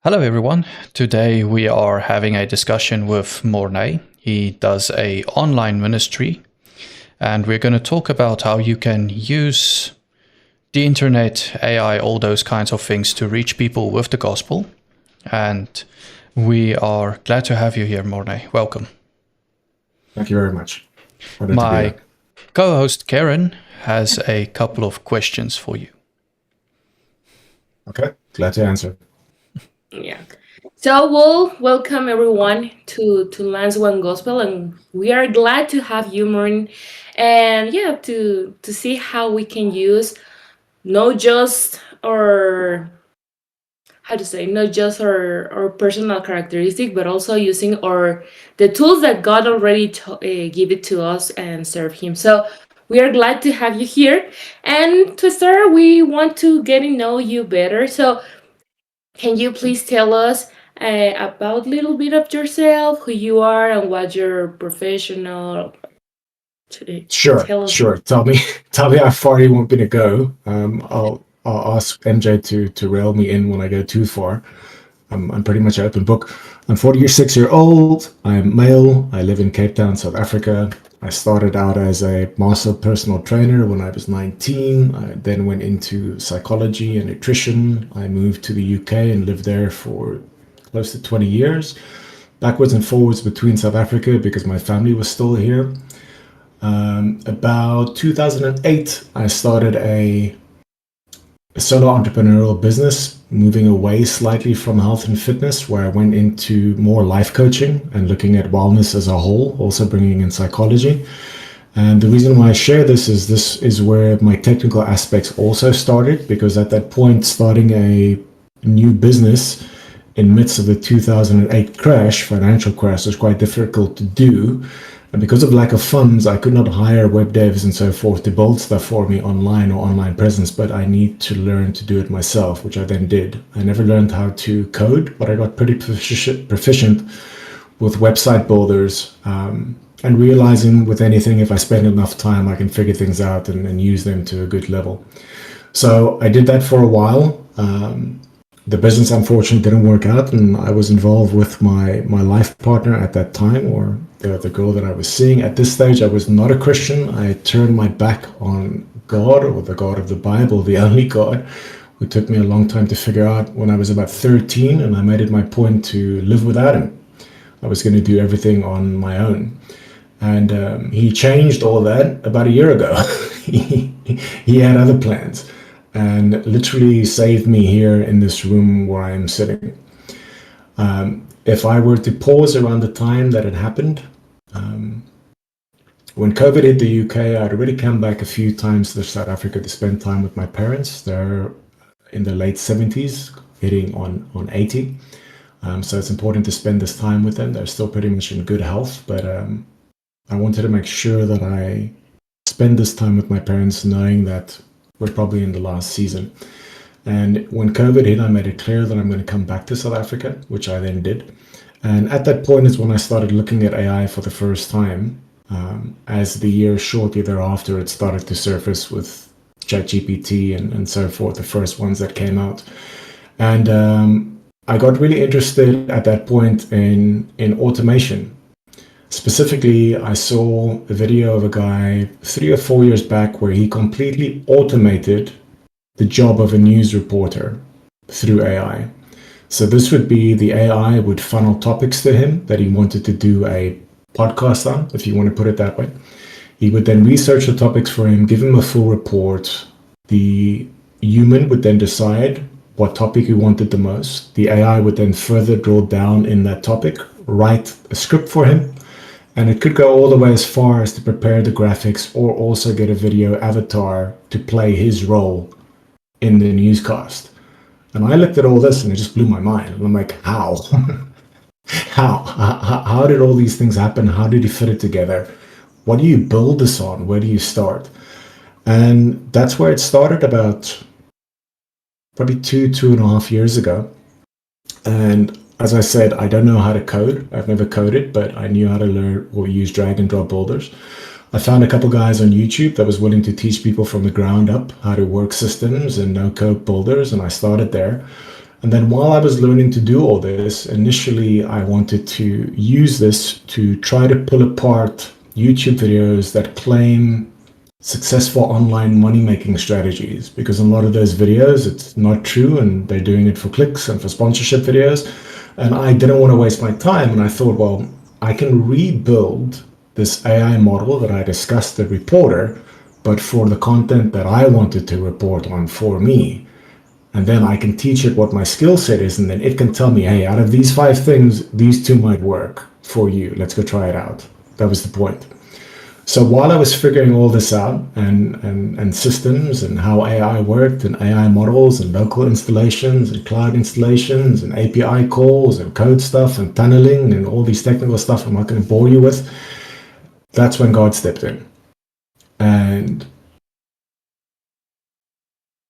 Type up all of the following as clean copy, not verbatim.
Hello, everyone. Today we are having a discussion with Mornay. He does a online ministry, and we're going to talk about how you can use the internet, AI, all those kinds of things to reach people with the gospel. And we are glad to have you here, Mornay. Welcome. Thank you very much. Honored to be My here. co-host Keren has a couple of questions for you. Okay, glad to answer. Yeah. So we'll welcome everyone to Lance One Gospel, and we are glad to have you, Maureen, and to see how we can use not just our our personal characteristic, but also using our the tools that God already give it to us and serve Him. So we are glad to have you here, and to start, we want to get to know you better. So can you please tell us about a little bit of yourself, who you are, and what your professional? Sure, Tell us. sure. Tell me how far you want me to go. I'll ask MJ to rail me in when I go too far. I'm pretty much an open book. I'm 46-year-old. I'm male. I live in Cape Town, South Africa. I started out as a master personal trainer when I was 19. I then went into psychology and nutrition. I moved to the UK and lived there for close to 20 years, backwards and forwards between South Africa because my family was still here. About 2008, I started a solo entrepreneurial business, moving away slightly from health and fitness, where I went into more life coaching and looking at wellness as a whole, also bringing in psychology. And the reason why I share this is where my technical aspects also started, because at that point, starting a new business in midst of the 2008 financial crash, was quite difficult to do. And because of lack of funds, I could not hire web devs and so forth to build stuff for me online or online presence, but I need to learn to do it myself, which I then did. I never learned how to code, but I got pretty proficient with website builders, and realizing with anything, if I spend enough time, I can figure things out and use them to a good level. So I did that for a while. The business unfortunately didn't work out, and I was involved with my life partner at that time, or the girl that I was seeing. At this stage, I was not a Christian. I turned my back on God, or the God of the Bible, the only God, who took me a long time to figure out when I was about 13, and I made it my point to live without him. I was going to do everything on my own. And he changed all that about a year ago. He had other plans, and literally saved me here in this room where I am sitting. If I were to pause around the time that it happened, when COVID hit the UK, I'd already come back a few times to South Africa to spend time with my parents. They're in the late 70s, hitting on 80. So it's important to spend this time with them. They're still pretty much in good health, but I wanted to make sure that I spend this time with my parents knowing that we're probably in the last season. And when COVID hit, I made it clear that I'm going to come back to South Africa, which I then did. And at that point is when I started looking at AI for the first time. As the year shortly thereafter, it started to surface with ChatGPT and so forth, the first ones that came out. And I got really interested at that point in automation. Specifically, I saw a video of a guy 3 or 4 years back where he completely automated the job of a news reporter through AI. So this would be the AI would funnel topics to him that he wanted to do a podcast on, if you want to put it that way. He would then research the topics for him, give him a full report. The human would then decide what topic he wanted the most. The AI would then further drill down in that topic, write a script for him, and it could go all the way as far as to prepare the graphics or also get a video avatar to play his role in the newscast. And I looked at all this and it just blew my mind. And I'm like, how? How did all these things happen? How did he fit it together? What do you build this on? Where do you start? And that's where it started about probably 2.5 years ago. And as I said, I don't know how to code. I've never coded, but I knew how to learn or use drag and drop builders. I found a couple guys on YouTube that was willing to teach people from the ground up how to work systems and no-code builders, and I started there. And then while I was learning to do all this, initially I wanted to use this to try to pull apart YouTube videos that claim successful online money-making strategies, because in a lot of those videos, it's not true and they're doing it for clicks and for sponsorship videos. And I didn't want to waste my time. And I thought, well, I can rebuild this AI model that I discussed the reporter, but for the content that I wanted to report on for me. And then I can teach it what my skill set is, and then it can tell me, hey, out of these 5 things, these 2 might work for you. Let's go try it out. That was the point. So while I was figuring all this out, and systems and how AI worked, and AI models and local installations and cloud installations and API calls and code stuff and tunneling and all these technical stuff I'm not going to bore you with, that's when God stepped in. And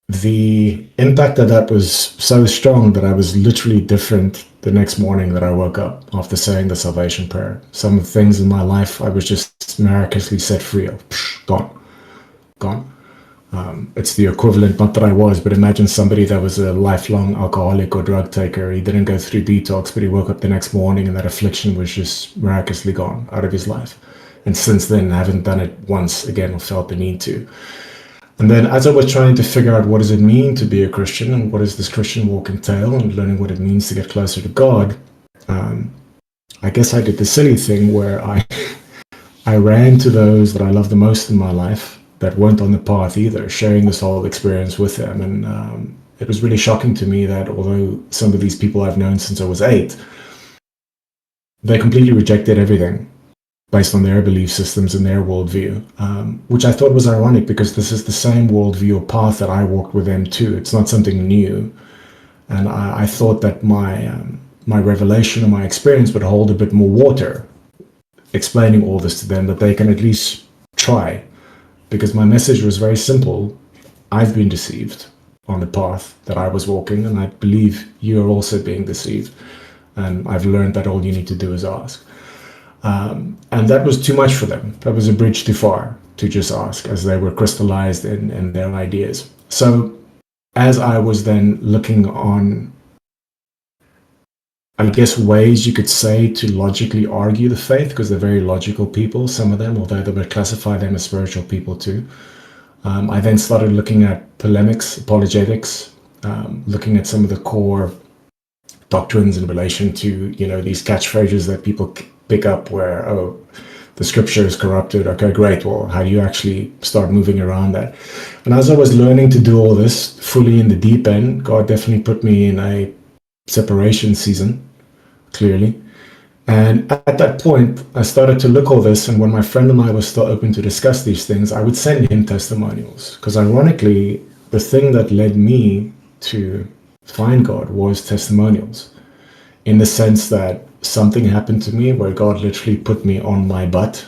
the impact of that was so strong that I was literally different the next morning that I woke up after saying the salvation prayer. Some of the things in my life I was just miraculously set free of. Gone. It's the equivalent, not that I was, but imagine somebody that was a lifelong alcoholic or drug taker. He didn't go through detox, but he woke up the next morning and that affliction was just miraculously gone out of his life. And since then, I haven't done it once again or felt the need to. And then as I was trying to figure out what does it mean to be a Christian and what does this Christian walk entail, and learning what it means to get closer to God, I guess I did the silly thing where I ran to those that I love the most in my life that weren't on the path either, sharing this whole experience with them. And it was really shocking to me that although some of these people I've known since I was 8, they completely rejected everything based on their belief systems and their worldview, which I thought was ironic because this is the same worldview or path that I walked with them too. It's not something new. And I thought that my revelation and my experience would hold a bit more water, explaining all this to them, that they can at least try. Because my message was very simple. I've been deceived on the path that I was walking, and I believe you are also being deceived. And I've learned that all you need to do is ask. And that was too much for them. That was a bridge too far to just ask, as they were crystallized in their ideas. So as I was then looking on, I guess, ways you could say to logically argue the faith, because they're very logical people, some of them, although they would classify them as spiritual people too. I then started looking at polemics, apologetics, looking at some of the core doctrines in relation to, these catchphrases that people pick up where, oh, the scripture is corrupted. Okay, great. Well, how do you actually start moving around that? And as I was learning to do all this fully in the deep end, God definitely put me in a separation season, clearly. And at that point, I started to look all this. And when my friend and I were still open to discuss these things, I would send him testimonials. Because ironically, the thing that led me to find God was testimonials, in the sense that something happened to me where God literally put me on my butt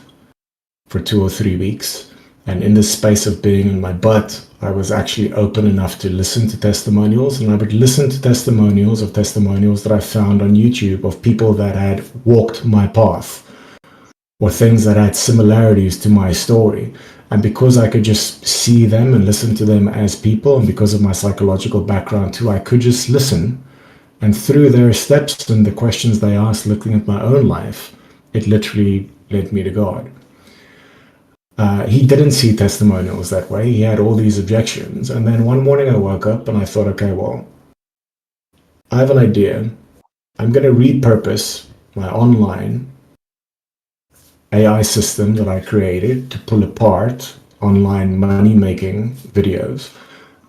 for 2 or 3 weeks. And in the space of being in my butt, I was actually open enough to listen to testimonials. And I would listen to testimonials that I found on YouTube of people that had walked my path, or things that had similarities to my story. And because I could just see them and listen to them as people, and because of my psychological background too, I could just listen. And through their steps and the questions they asked, looking at my own life, it literally led me to God. He didn't see testimonials that way. He had all these objections. And then one morning I woke up and I thought, okay, well, I have an idea. I'm going to repurpose my online AI system that I created to pull apart online money-making videos.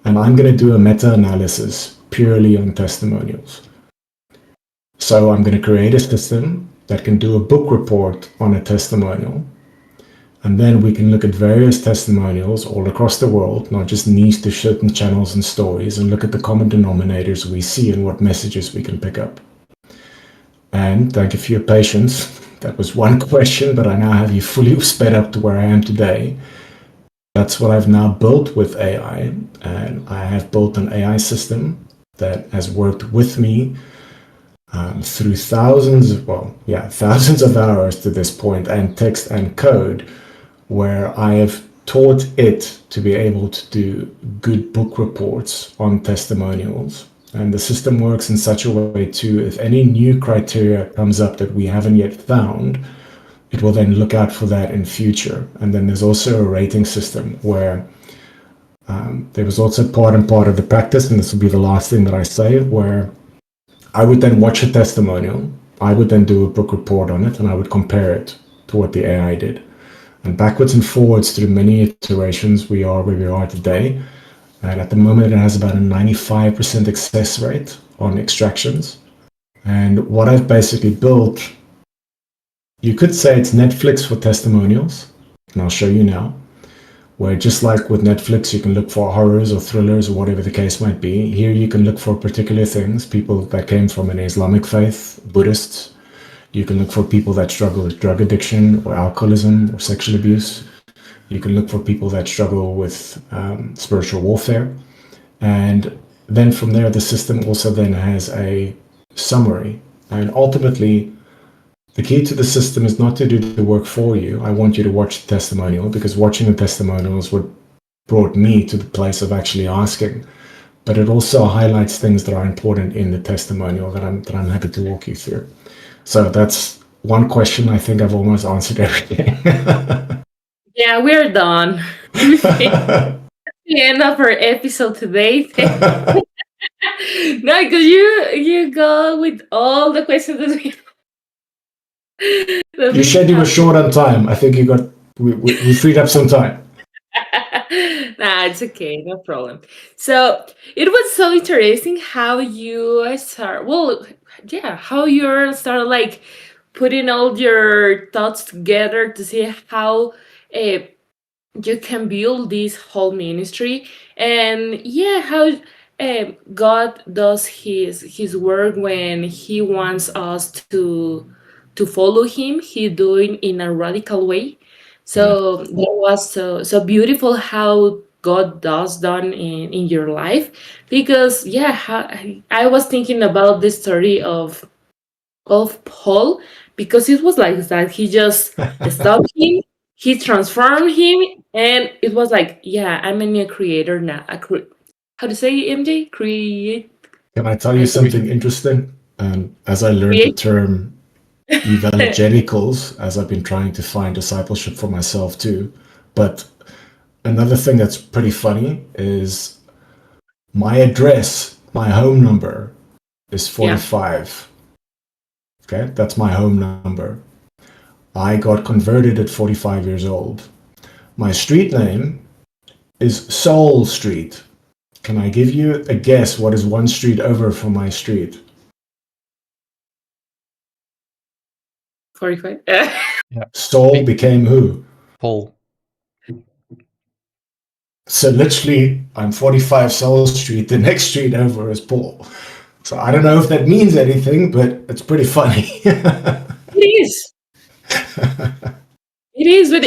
And I'm going to do a meta-analysis purely on testimonials. So I'm going to create a system that can do a book report on a testimonial. And then we can look at various testimonials all across the world, not just niche to certain channels and stories, and look at the common denominators we see and what messages we can pick up. And thank you for your patience. That was one question, but I now have you fully sped up to where I am today. That's what I've now built with AI. And I have built an AI system that has worked with me through thousands of hours to this point, and text and code, where I have taught it to be able to do good book reports on testimonials And the system works in such a way too, if any new criteria comes up that we haven't yet found, it will then look out for that in future. And then there's also a rating system where there was also part of the practice, and this will be the last thing that I say, where I would then watch a testimonial, I would then do a book report on it, and I would compare it to what the AI did. And backwards and forwards through many iterations, we are where we are today. And at the moment, it has about a 95% success rate on extractions. And what I've basically built, you could say it's Netflix for testimonials, and I'll show you now, where just like with Netflix, you can look for horrors or thrillers or whatever the case might be. Here you can look for particular things, people that came from an Islamic faith, Buddhists. You can look for people that struggle with drug addiction or alcoholism or sexual abuse. You can look for people that struggle with spiritual warfare. And then from there, the system also then has a summary. And ultimately, the key to the system is not to do the work for you. I want you to watch the testimonial, because watching the testimonial is what brought me to the place of actually asking. But it also highlights things that are important in the testimonial that I'm happy to walk you through. So that's one question. I think I've almost answered everything. Yeah, we're done. The end of our episode today. No, because you go with all the questions that You said you were short on time. I think we freed up some time. Nah, it's okay, no problem. So it was so interesting how you start. Well, yeah, how you start like putting all your thoughts together to see how you can build this whole ministry, and yeah, how God does his work when He wants us to follow Him. He doing in a radical way. So that was so beautiful how God does done in your life, because yeah, I was thinking about the story of Paul, because it was like that. He just stopped him, he transformed him, and it was like, yeah, I'm a new creator now. How to say, MJ? Create. Can I tell you something interesting? As I learned the Create. term evangelicals, as I've been trying to find discipleship for myself too. But another thing that's pretty funny is my address, my home number is 45. Okay, that's my home number. I got converted at 45 years old. My street name is Soul Street. Can I give you a guess what is one street over from my street? 45. Soul became who? Paul. So literally, I'm 45 Soul Street. The next street over is Paul. So I don't know if that means anything, but it's pretty funny. It is. It is, but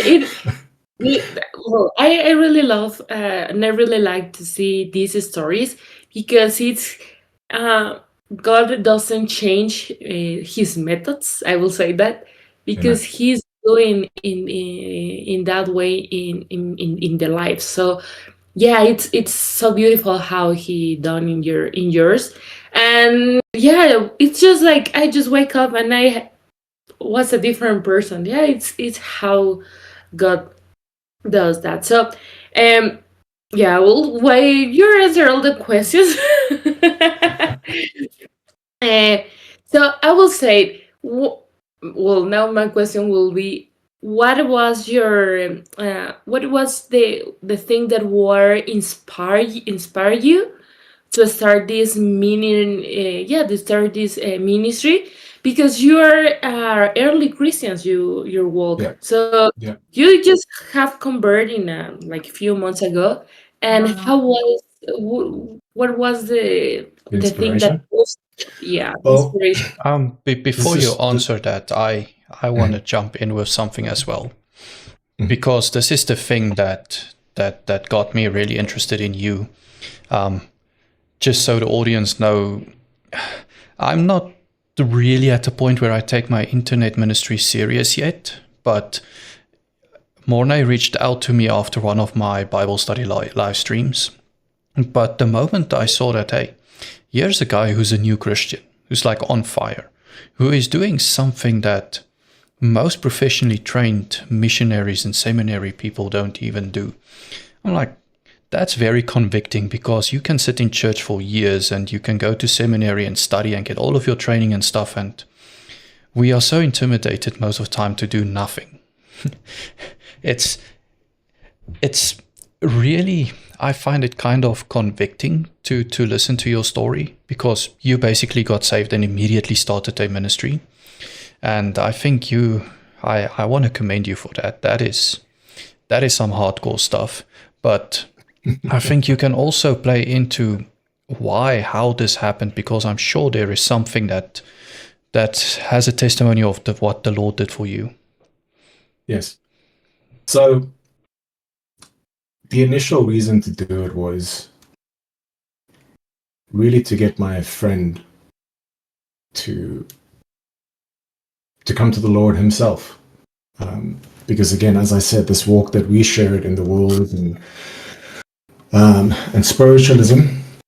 well, I really love and I really like to see these stories, because it's God doesn't change His methods. I will say that, because He's doing in that way in the life. So yeah, it's so beautiful how He done in yours, and yeah, it's just like I just wake up and I was a different person. Yeah, it's how God does that. So, yeah, well, why you answer all the questions. So I will say, well, now my question will be, what was the thing that were inspire you to start this ministry, because you are early Christians, your walk. Yeah. So Yeah. you just have converted like a few months ago, and what was the thing that Inspiration? was Well, inspiration? Before you answer that, I want to jump in with something as well, because this is the thing that got me really interested in you. Just so the audience know, I'm not really at the point where I take my internet ministry serious yet, but Mornay reached out to me after one of my Bible study live streams. But the moment I saw that, hey, here's a guy who's a new Christian, who's like on fire, who is doing something that most professionally trained missionaries and seminary people don't even do. I'm like, that's very convicting, because you can sit in church for years and you can go to seminary and study and get all of your training and stuff, and we are so intimidated most of the time to do nothing. It's really, I find it kind of convicting to listen to your story, because you basically got saved and immediately started a ministry. And I think I want to commend you for that. That is some hardcore stuff. But I think you can also play into how this happened, because I'm sure there is something that has a testimony of what the Lord did for you. Yes. So the initial reason to do it was really to get my friend to come to the Lord himself. Because again, as I said, this walk that we shared in the world and spiritualism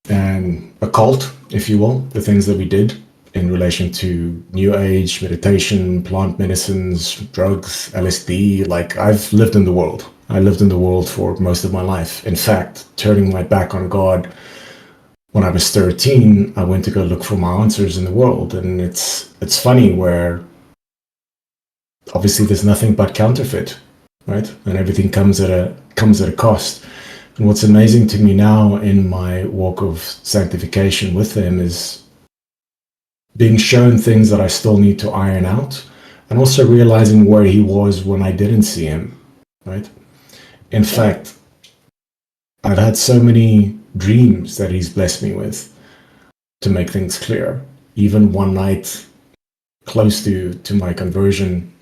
and occult, if you will, the things that we did in relation to New Age, meditation, plant medicines, drugs, LSD, like I've lived in the world. I lived in the world for most of my life. In fact, turning my back on God, when I was 13, I went to go look for my answers in the world. And it's funny where obviously there's nothing but counterfeit, right? And everything comes at a cost. And what's amazing to me now in my walk of sanctification with him is being shown things that I still need to iron out, and also realizing where he was when I didn't see him, right? In fact, I've had so many dreams that he's blessed me with to make things clear. Even one night close to my conversion,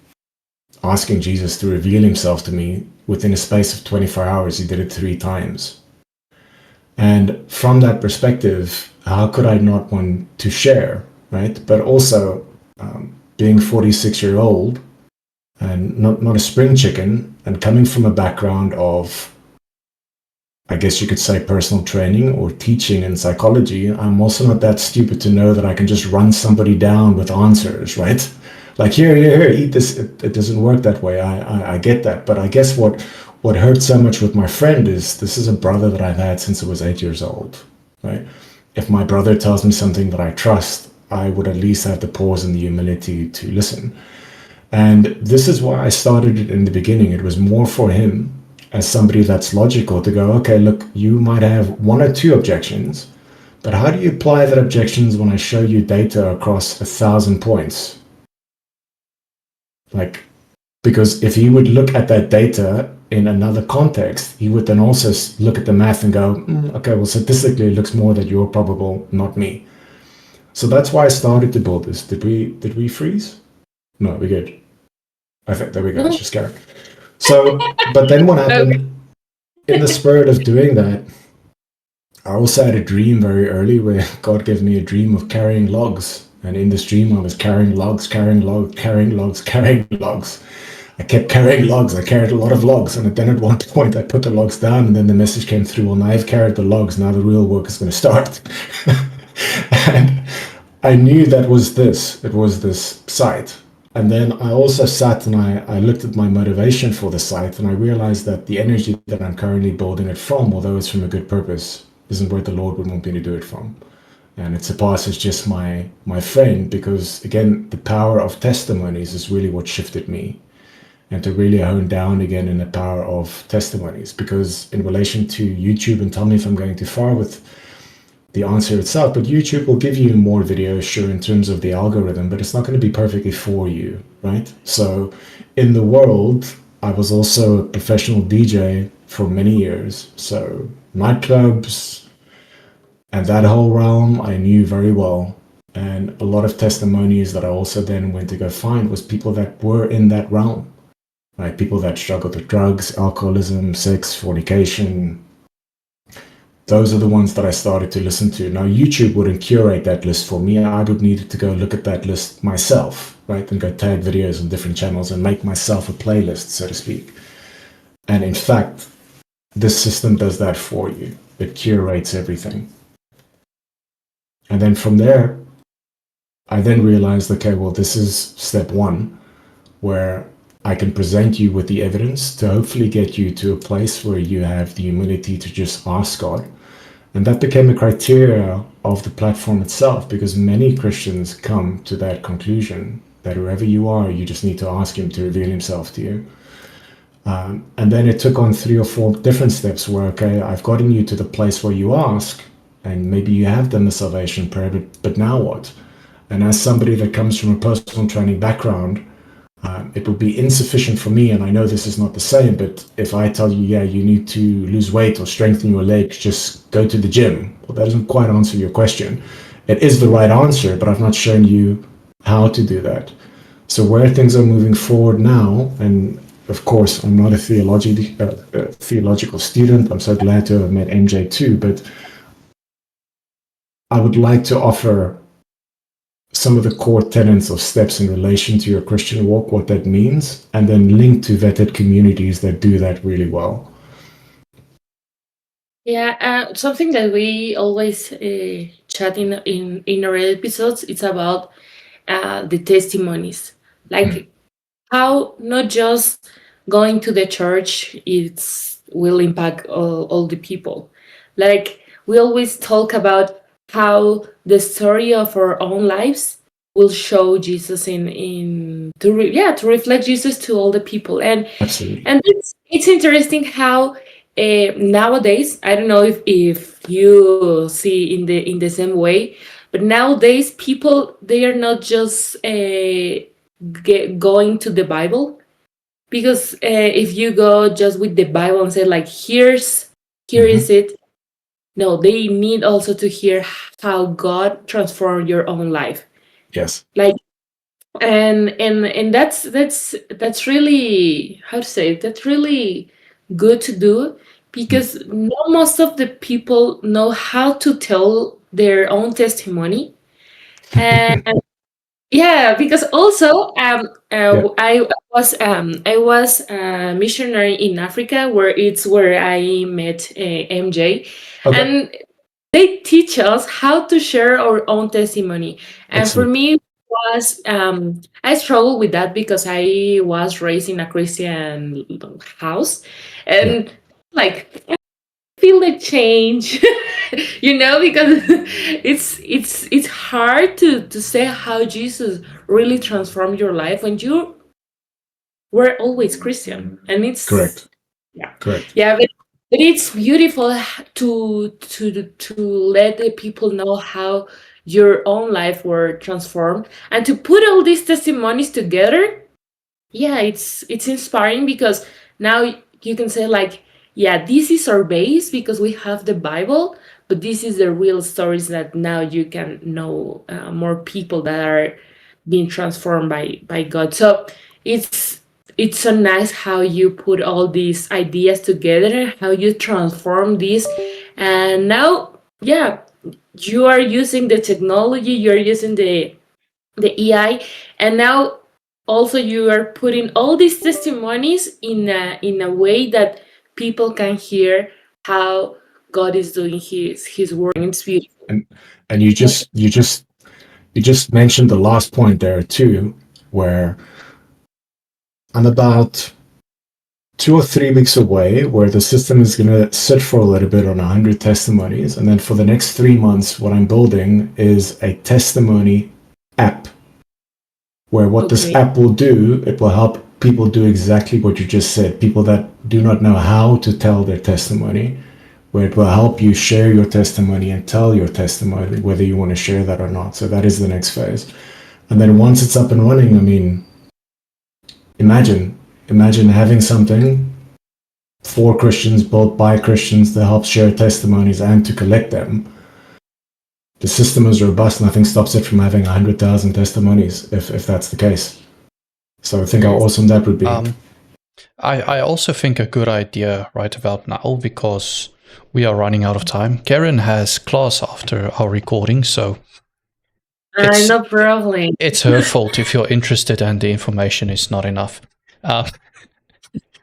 asking Jesus to reveal himself to me within a space of 24 hours, he did it 3 times. And from that perspective, how could I not want to share, right? But also being 46-year-old and not a spring chicken, and coming from a background of, I guess you could say, personal training or teaching in psychology, I'm also not that stupid to know that I can just run somebody down with answers, right? Like, here, eat this. It doesn't work that way. I get that. But I guess what hurt so much with my friend is this is a brother that I've had since I was 8 years old, right? If my brother tells me something that I trust, I would at least have the pause and the humility to listen. And this is why I started it in the beginning. It was more for him as somebody that's logical to go, okay, look, you might have 1 or 2 objections, but how do you apply that objections when I show you data across 1,000 points? Like, because if he would look at that data in another context, he would then also look at the math and go, okay, well, statistically, it looks more that you're probable, not me. So that's why I started to build this. Did we freeze? No, we're good. I think there we go. Let's just go. So, but then what happened in the spirit of doing that, I also had a dream very early where God gave me a dream of carrying logs. And in this dream, I was carrying logs. I kept carrying logs. I carried a lot of logs. And then at one point, I put the logs down, and then the message came through, well, now I've carried the logs. Now the real work is going to start. And I knew that was this. It was this site. And then I also sat and I looked at my motivation for the site, and I realized that the energy that I'm currently building it from, although it's from a good purpose, isn't where the Lord would want me to do it from. And it surpasses just my friend, because again, the power of testimonies is really what shifted me, and to really hone down again in the power of testimonies. Because in relation to YouTube, and tell me if I'm going too far with the answer itself, but YouTube will give you more videos, sure, in terms of the algorithm, but it's not going to be perfectly for you, right? So in the world, I was also a professional DJ for many years. So nightclubs and that whole realm I knew very well. And a lot of testimonies that I also then went to go find was people that were in that realm, right? People that struggled with drugs, alcoholism, sex, fornication. Those are the ones that I started to listen to. Now, YouTube wouldn't curate that list for me. I would need to go look at that list myself, right? And go tag videos on different channels and make myself a playlist, so to speak. And in fact, this system does that for you. It curates everything. And then from there, I then realized, okay, well, this is step one, where I can present you with the evidence to hopefully get you to a place where you have the humility to just ask God. And that became a criteria of the platform itself, because many Christians come to that conclusion that whoever you are, you just need to ask him to reveal himself to you. And then it took on 3 or 4 different steps where, okay, I've gotten you to the place where you ask, and maybe you have done the salvation prayer, but now what? And as somebody that comes from a personal training background, it would be insufficient for me, and I know this is not the same, but if I tell you, yeah, you need to lose weight or strengthen your legs, just go to the gym. Well, that doesn't quite answer your question. It is the right answer, but I've not shown you how to do that. So where things are moving forward now, and of course, I'm not a theological student. I'm so glad to have met MJ too, but I would like to offer some of the core tenets of steps in relation to your Christian walk, what that means, and then link to vetted communities that do that really well. Yeah, something that we always chat in our episodes, it's about the testimonies. Like how not just going to the church will impact all the people. Like we always talk about how the story of our own lives will show Jesus to reflect Jesus to all the people. Absolutely. And it's interesting how nowadays, I don't know if you see in the same way, but nowadays people, they are not just going to the Bible, because if you go just with the Bible and say like here is it, no, they need also to hear how God transformed your own life. Yes. Like and that's really, how to say it, that's really good to do, because not most of the people know how to tell their own testimony. And yeah, because also I was a missionary in Africa, where I met MJ, Okay. and they teach us how to share our own testimony. And Excellent. for me, was I struggle with that because I was raised in a Christian house, and like I feel the change, because it's hard to say how Jesus really transformed your life when you were always Christian, and it's Correct. yeah, Correct. yeah, but it's beautiful to let the people know how your own life were transformed, and to put all these testimonies together. Yeah, it's inspiring, because now you can say like, yeah, this is our base because we have the Bible, but this is the real stories that now you can know more people that are being transformed by God. So it's so nice how you put all these ideas together, how you transform this, and now, yeah, you are using the technology, you're using the AI, and now also you are putting all these testimonies in a way that people can hear how God is doing his work. And it's beautiful. And you just mentioned the last point there too, where I'm about 2 or 3 weeks away, where the system is going to sit for a little bit on 100 testimonies. And then for the next 3 months, what I'm building is a testimony app, where what this app will do, it will help people do exactly what you just said. People that do not know how to tell their testimony, where it will help you share your testimony and tell your testimony, whether you want to share that or not. So that is the next phase. And then once it's up and running, I mean, imagine having something for Christians, built by Christians, to help share testimonies and to collect them. The system is robust. Nothing stops it from having 100,000 testimonies, if that's the case. So think how awesome that would be. I also think a good idea right about now, because we are running out of time. Keren has class after our recording, so No problem. It's her fault if you're interested and the information is not enough.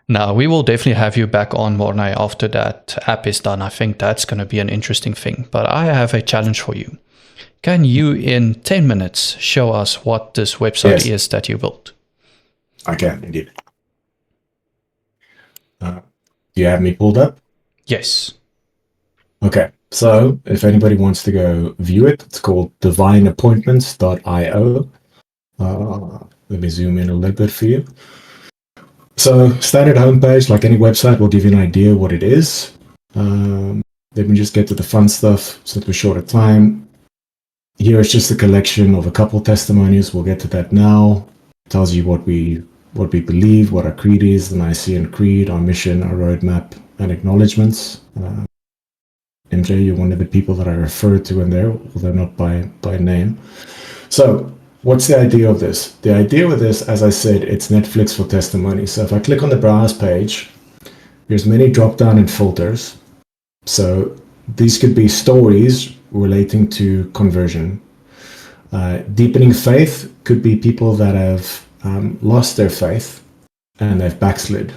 Now, we will definitely have you back on, Mornay, after that app is done. I think that's going to be an interesting thing. But I have a challenge for you. Can you, in 10 minutes, show us what this website is that you built? I can, indeed. Do you have me pulled up? Yes. Okay, so if anybody wants to go view it, it's called divineappointments.io. Let me zoom in a little bit for you. So standard homepage, like any website, will give you an idea what it is. Let me just get to the fun stuff since we're short of time. Here it's just a collection of a couple testimonies. We'll get to that now. It tells you what we believe, what our creed is, the Nicene Creed, our mission, our roadmap, and acknowledgements. MJ, you're one of the people that I refer to in there, although not by name. So what's the idea of this? The idea with this, as I said, it's Netflix for testimony. So if I click on the browse page, there's many drop-down and filters. So these could be stories relating to conversion. Deepening faith could be people that have lost their faith and they've backslid.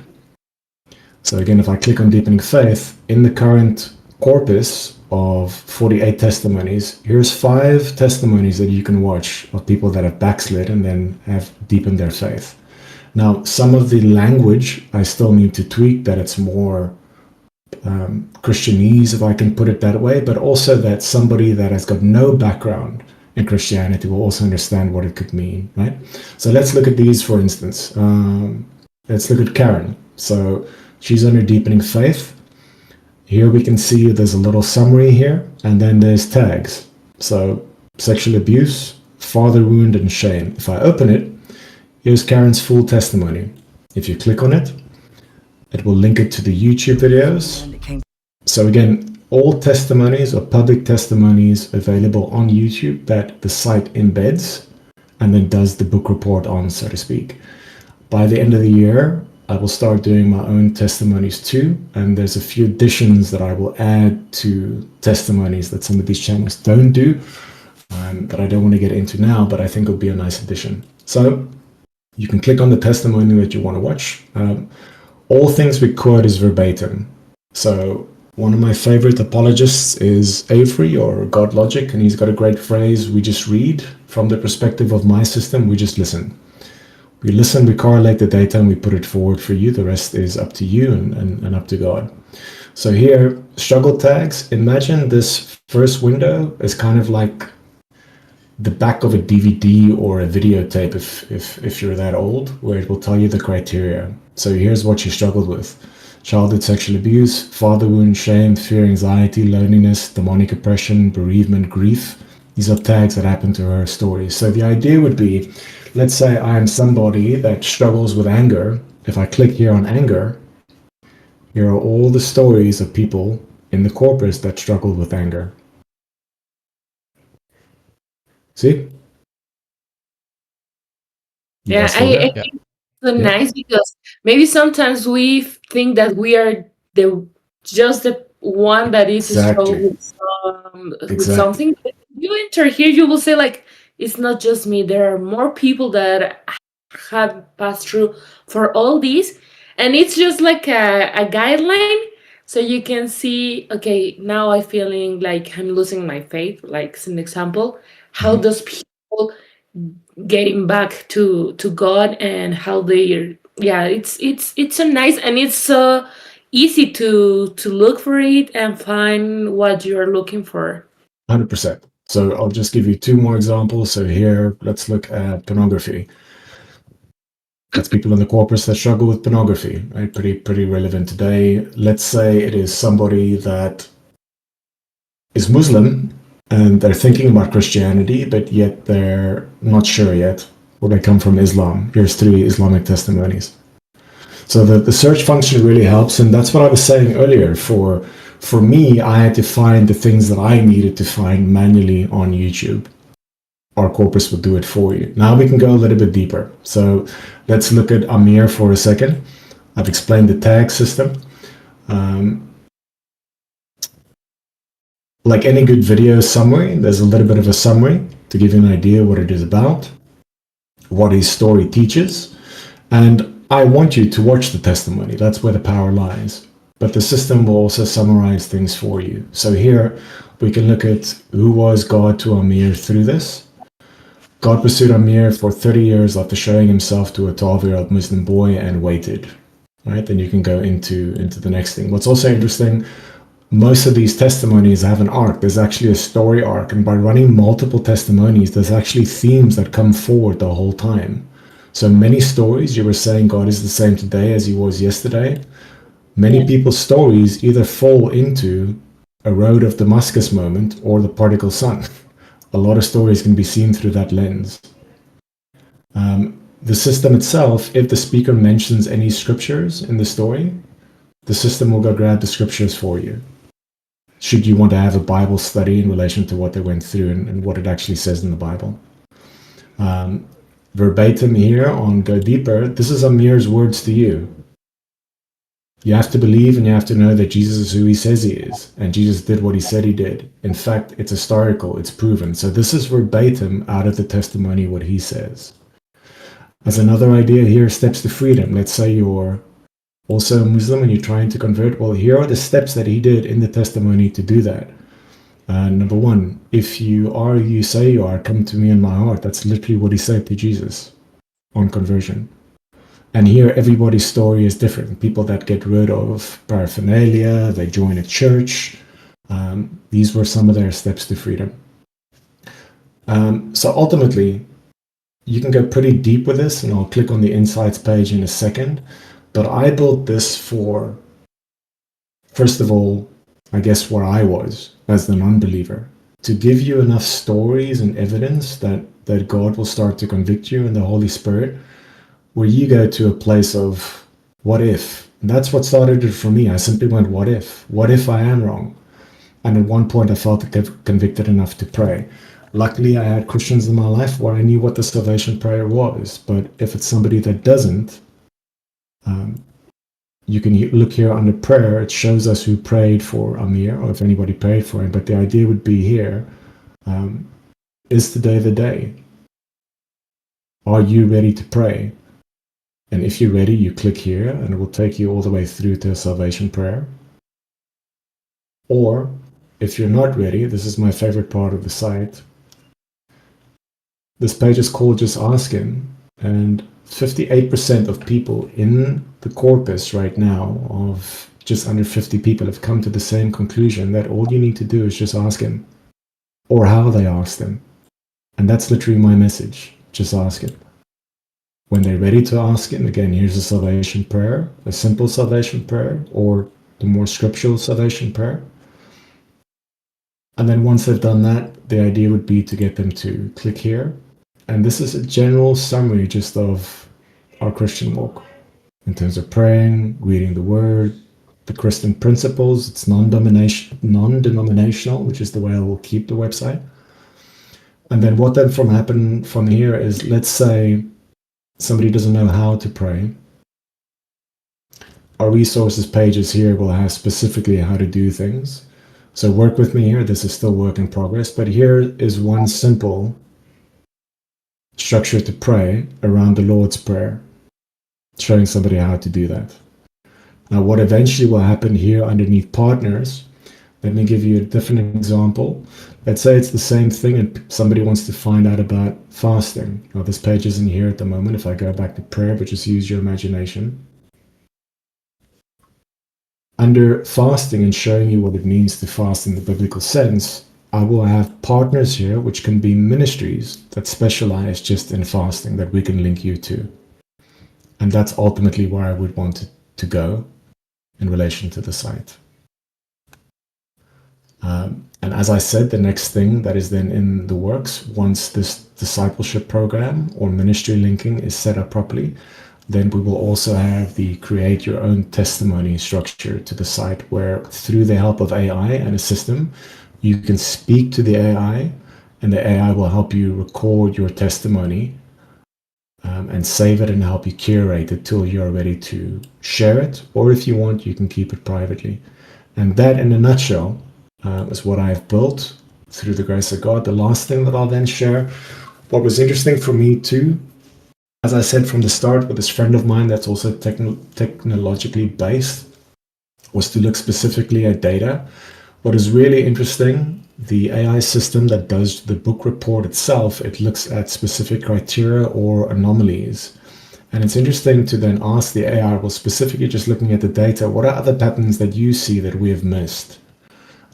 So again, if I click on deepening faith, in the current corpus of 48 testimonies, here's 5 testimonies that you can watch of people that have backslid and then have deepened their faith. Now, some of the language I still need to tweak, that it's more Christianese, if I can put it that way, but also that somebody that has got no background in Christianity will also understand what it could mean, right? So let's look at these, for instance. Let's look at Keren. So she's under deepening faith. Here we can see there's a little summary here, and then there's tags. So sexual abuse, father wound, and shame. If I open it, here's Karen's full testimony. If you click on it, it will link it to the YouTube videos. So again, all testimonies or public testimonies available on YouTube that the site embeds and then does the book report on, so to speak. By the end of the year, I will start doing my own testimonies too, and there's a few additions that I will add to testimonies that some of these channels don't do, that I don't want to get into now, but I think it'll be a nice addition. So you can click on the testimony that you want to watch. All things we quote is verbatim. So one of my favorite apologists is Avery or God Logic, and he's got a great phrase: we just read. From the perspective of my system, we just listen. We listen, we correlate the data, and we put it forward for you. The rest is up to you and up to God. So here, struggle tags. Imagine this first window is kind of like the back of a DVD or a videotape, if you're that old, where it will tell you the criteria. So here's what she struggled with: childhood sexual abuse, father wound, shame, fear, anxiety, loneliness, demonic oppression, bereavement, grief. These are tags that happen to her story. So the idea would be, let's say I am somebody that struggles with anger. If I click here on anger, here are all the stories of people in the corpus that struggled with anger. See? Yeah, I think it's so nice because maybe sometimes we think that we are just the one that is struggling with something. If you enter here, you will say like, it's not just me. There are more people that have passed through for all these, and it's just like a guideline, so you can see, okay, now I'm feeling like I'm losing my faith, like as an example. How does people getting back to God, and how they're, it's so nice, and it's so easy to look for it and find what you're looking for. 100%. So I'll just give you 2 more examples. So here, let's look at pornography. That's people in the corpus that struggle with pornography, right? Pretty relevant today. Let's say it is somebody that is Muslim and they're thinking about Christianity, but yet they're not sure yet, or they come from Islam. Here's 3 Islamic testimonies. So the search function really helps, and that's what I was saying earlier. For me, I had to find the things that I needed to find manually on YouTube. Our corpus will do it for you. Now we can go a little bit deeper. So let's look at Amir for a second. I've explained the tag system. Like any good video summary, there's a little bit of a summary to give you an idea what it is about, what his story teaches, and I want you to watch the testimony. That's where the power lies. but the system will also summarize things for you. So here we can look at who was God to Amir through this. God pursued Amir for 30 years after showing himself to a 12-year-old Muslim boy and waited. Right? Then you can go into the next thing. What's also interesting, most of these testimonies have an arc. There's actually a story arc. And by running multiple testimonies, there's actually themes that come forward the whole time. So many stories, you were saying God is the same today as he was yesterday. Many people's stories either fall into a road of Damascus moment or the prodigal son. A lot of stories can be seen through that lens. The system itself, if the speaker mentions any scriptures in the story, the system will go grab the scriptures for you. Should you want to have a Bible study in relation to what they went through and what it actually says in the Bible. Verbatim here on Go Deeper, this is Amir's words to you. You have to believe and you have to know that Jesus is who he says he is. And Jesus did what he said he did. In fact, it's historical, it's proven. So this is verbatim out of the testimony what he says. As another idea here, steps to freedom. Let's say you're also a Muslim and you're trying to convert. Well, here are the steps that he did in the testimony to do that. Number one, if you are who you say you are, come to me in my heart. That's literally what he said to Jesus on conversion. And here, everybody's story is different. People that get rid of paraphernalia, they join a church. These were some of their steps to freedom. So ultimately, you can go pretty deep with this, and I'll click on the insights page in a second. But I built this for, first of all, I guess where I was as the non-believer, to give you enough stories and evidence that God will start to convict you in the Holy Spirit, where you go to a place of what if. And that's what started it for me. I simply went, what if? What if I am wrong? And at one point I felt convicted enough to pray. Luckily, I had Christians in my life where I knew what the salvation prayer was. But if it's somebody that doesn't, you can look here under prayer. It shows us who prayed for Amir, or if anybody prayed for him. But the idea would be here, is today the day? Are you ready to pray? And if you're ready, you click here and it will take you all the way through to a salvation prayer. Or if you're not ready, this is my favorite part of the site. This page is called Just Ask Him, and 58% of people in the corpus right now of just under 50 people have come to the same conclusion that all you need to do is just ask him, or how they asked him. And that's literally my message. Just ask him. When they're ready to ask him, again, here's a salvation prayer, a simple salvation prayer, or the more scriptural salvation prayer. And then once they've done that, the idea would be to get them to click here. And this is a general summary just of our Christian walk in terms of praying, reading the word, the Christian principles. It's non-denominational, which is the way I will keep the website. And then what then happen from here is, let's say somebody doesn't know how to pray. Our resources pages here will have specifically how to do things. So work with me here. This is still work in progress, but here is one simple structure to pray around the Lord's Prayer, showing somebody how to do that. Now, what eventually will happen here underneath partners, let me give you a different example. Let's say it's the same thing and somebody wants to find out about fasting. Now, this page isn't here at the moment. If I go back to prayer, but just use your imagination. Under fasting and showing you what it means to fast in the biblical sense, I will have partners here, which can be ministries that specialize just in fasting that we can link you to. And that's ultimately where I would want to go in relation to the site. And as I said, the next thing that is then in the works, once this discipleship program or ministry linking is set up properly, then we will also have the create your own testimony structure to the site, where through the help of AI and a system, you can speak to the AI and the AI will help you record your testimony and save it and help you curate it till you're ready to share it. Or if you want, you can keep it privately. And that in a nutshell is what I've built through the grace of God. The last thing that I'll then share, what was interesting for me too, as I said from the start, with this friend of mine that's also technologically based, was to look specifically at data. What is really interesting, the AI system that does the book report itself, it looks at specific criteria or anomalies. And it's interesting to then ask the AI, well, specifically just looking at the data, what are other patterns that you see that we have missed?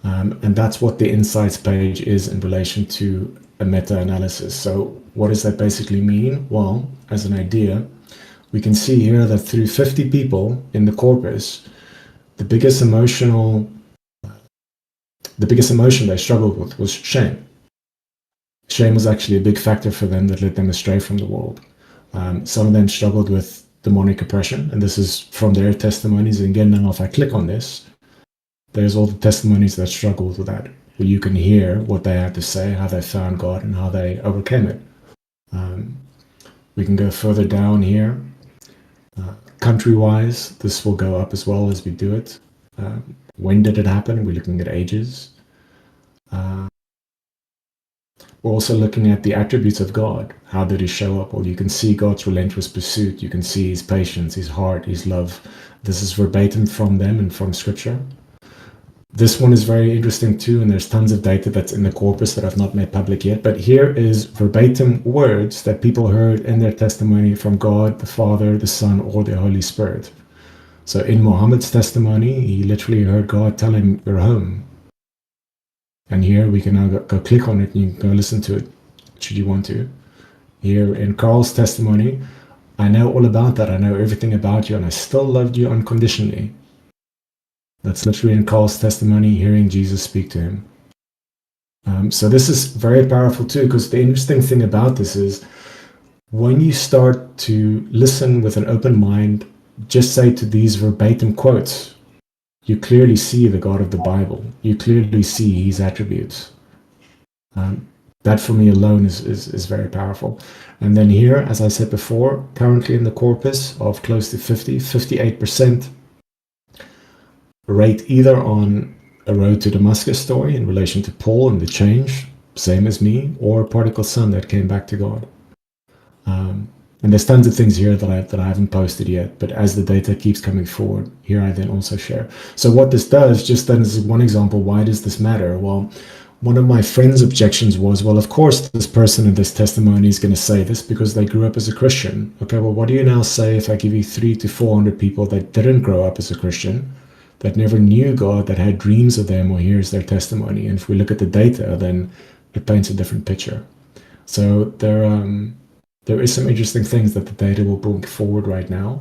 And that's what the insights page is in relation to a meta-analysis. So what does that basically mean? Well, as an idea, we can see here that through 50 people in the corpus, the biggest emotion they struggled with was shame. Shame was actually a big factor for them that led them astray from the world. Some of them struggled with demonic oppression, and this is from their testimonies. And again, now if I click on this, there's all the testimonies that struggled with that, where you can hear what they had to say, how they found God, and how they overcame it. We can go further down here. Country-wise, this will go up as well as we do it. When did it happen? We're looking at ages. We're also looking at the attributes of God. How did he show up? Well, you can see God's relentless pursuit. You can see his patience, his heart, his love. This is verbatim from them and from scripture. This one is very interesting too, and there's tons of data that's in the corpus that I've not made public yet. But here is verbatim words that people heard in their testimony from God, the Father, the Son, or the Holy Spirit. So in Muhammad's testimony, he literally heard God tell him, "You're home." And here we can now go click on it and you can go listen to it, should you want to. Here in Carl's testimony, "I know all about that. I know everything about you, and I still loved you unconditionally." That's literally in Carl's testimony, hearing Jesus speak to him. So this is very powerful too, because the interesting thing about this is when you start to listen with an open mind, just say to these verbatim quotes, you clearly see the God of the Bible. You clearly see his attributes. That for me alone is very powerful. And then here, as I said before, currently in the corpus of close to 58% rate either on a Road to Damascus story in relation to Paul and the change, same as me, or a prodigal son that came back to God. And there's tons of things here that I haven't posted yet, but as the data keeps coming forward, here I then also share. So what this does, just then as one example, why does this matter? Well, one of my friend's objections was, well, of course, this person in this testimony is going to say this because they grew up as a Christian. Okay, well, what do you now say if I give you 300 to 400 people that didn't grow up as a Christian, that never knew God, that had dreams of them, or here's their testimony? And if we look at the data, then it paints a different picture. So there is some interesting things that the data will bring forward right now.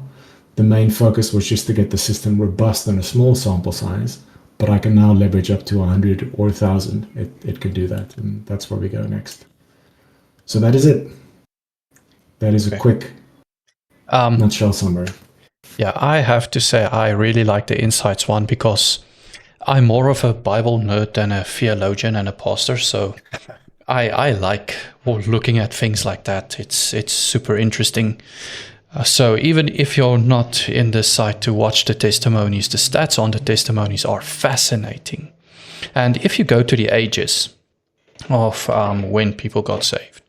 The main focus was just to get the system robust on a small sample size, but I can now leverage up to 100 or 1,000. It can do that, and that's where we go next. So that is it. That is a quick nutshell summary. Yeah, I have to say I really like the insights one because I'm more of a Bible nerd than a theologian and a pastor, so I like looking at things like that. It's super interesting. So even if you're not in the site to watch the testimonies, the stats on the testimonies are fascinating. And if you go to the ages of when people got saved,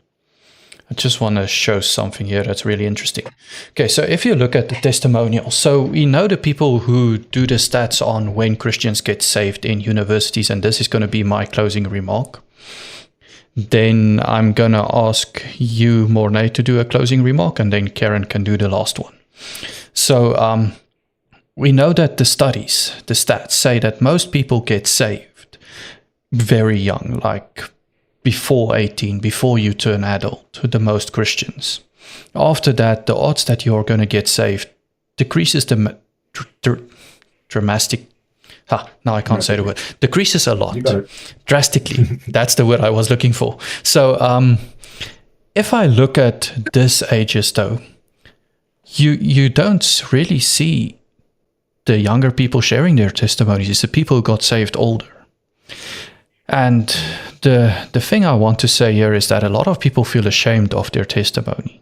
I just want to show something here that's really interesting. Okay, so if you look at the testimonials, so we know the people who do the stats on when Christians get saved in universities, and this is going to be my closing remark. Then I'm going to ask you, Mornay, to do a closing remark, and then Keren can do the last one. So we know that the studies, the stats say that most people get saved very young, like before 18, before you turn adult, the most Christians. After that, the odds that you're going to get saved decreases dramatically. Now I can't say the word. Decreases a lot. Drastically. That's the word I was looking for. So if I look at this ages though, you don't really see the younger people sharing their testimonies. It's the people who got saved older. And the thing I want to say here is that a lot of people feel ashamed of their testimony.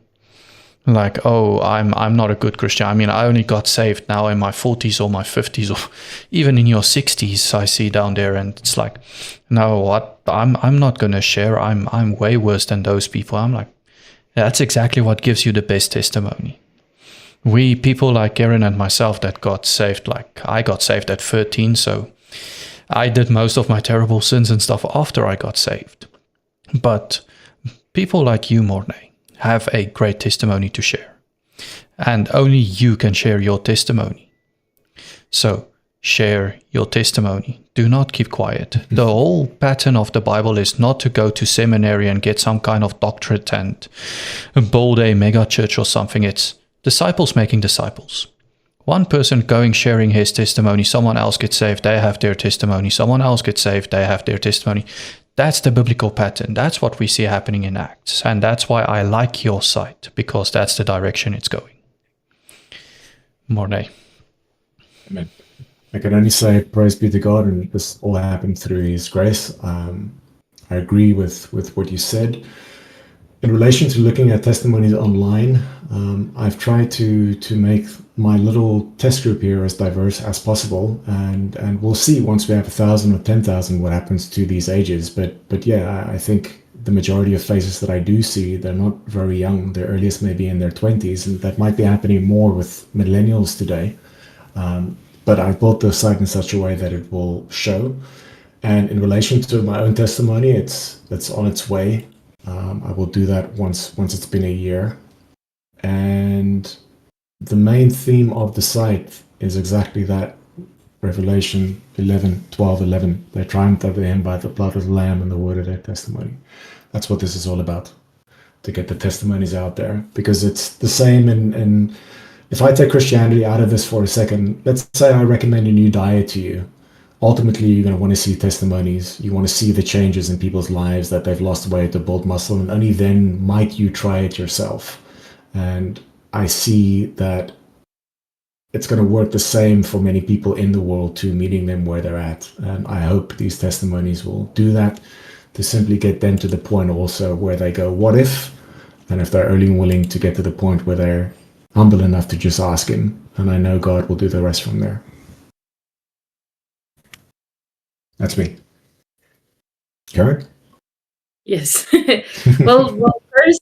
Like, oh, I'm not a good Christian. I mean, I only got saved now in my 40s or my 50s, or even in your 60s, I see down there. And it's like, no, what? I'm not going to share. I'm way worse than those people. I'm like, that's exactly what gives you the best testimony. We people like Keren and myself that got saved, like I got saved at 13, so I did most of my terrible sins and stuff after I got saved. But people like you, Mornay, have a great testimony to share. And only you can share your testimony. So share your testimony. Do not keep quiet. The whole pattern of the Bible is not to go to seminary and get some kind of doctorate and build a mega church or something. It's disciples making disciples. One person going, sharing his testimony, someone else gets saved, they have their testimony, someone else gets saved, they have their testimony. That's the biblical pattern. That's what we see happening in Acts. And that's why I like your site, because that's the direction it's going. Mornay. Amen. I can only say praise be to God, and this all happened through His grace. I agree with what you said. In relation to looking at testimonies online, I've tried to make my little test group here as diverse as possible, and we'll see once we have 1,000 or 10,000 what happens to these ages. But yeah, I think the majority of faces that I do see, they're not very young. Their earliest may be in their 20s, and that might be happening more with millennials today. But I've built the site in such a way that it will show. And in relation to my own testimony, it's on its way. I will do that once it's been a year. And the main theme of the site is exactly that. Revelation 12:11. They triumphed over him by the blood of the Lamb and the word of their testimony. That's what this is all about, to get the testimonies out there. Because it's the same in if I take Christianity out of this for a second, let's say I recommend a new diet to you. Ultimately, you're going to want to see testimonies. You want to see the changes in people's lives, that they've lost weight to build muscle, and only then might you try it yourself. And I see that it's going to work the same for many people in the world too, meeting them where they're at. And I hope these testimonies will do that, to simply get them to the point also where they go, what if? And if they're only willing to get to the point where they're humble enough to just ask Him, and I know God will do the rest from there. That's me. Keren? Yes. well, first,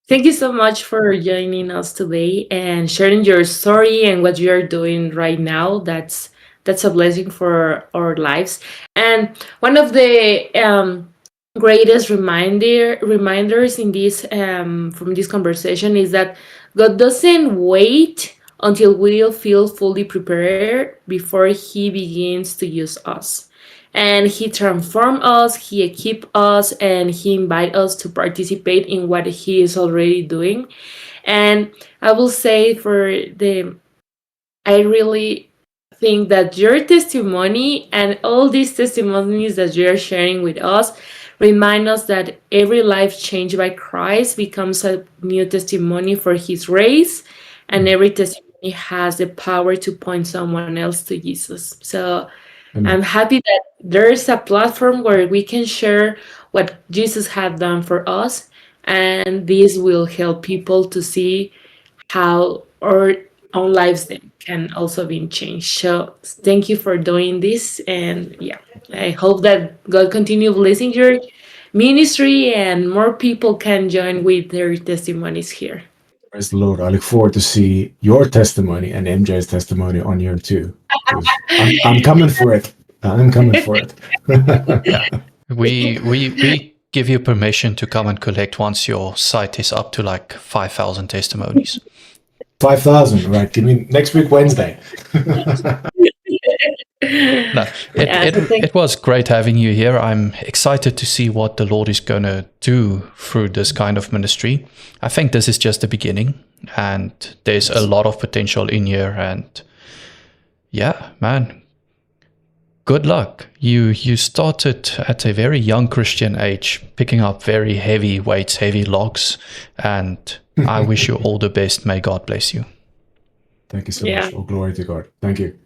thank you so much for joining us today and sharing your story and what you are doing right now. That's a blessing for our lives. And one of the greatest reminders in this from this conversation is that God doesn't wait until we feel fully prepared before He begins to use us. And He transforms us, He equips us, and He invites us to participate in what He is already doing. And I will say I really think that your testimony and all these testimonies that you are sharing with us remind us that every life changed by Christ becomes a new testimony for His grace, and every testimony has the power to point someone else to Jesus. So I'm happy that there's a platform where we can share what Jesus had done for us, and this will help people to see how our own lives then can also be changed. So thank you for doing this, and yeah, I hope that God continue blessing your ministry and more people can join with their testimonies here. Praise the Lord. I look forward to see your testimony and MJ's testimony on here too. I'm coming for it. I'm coming for it. We give you permission to come and collect once your site is up to like 5,000 testimonies. 5,000, right? Give me next week, Wednesday. No, it was great having you here. I'm excited to see what the Lord is going to do through this kind of ministry. I think this is just the beginning, and there's a lot of potential in here. And yeah, man, good luck. You started at a very young Christian age, picking up very heavy weights, heavy logs, and I wish you all the best. May God bless you. Thank you so much. All glory to God. Thank you.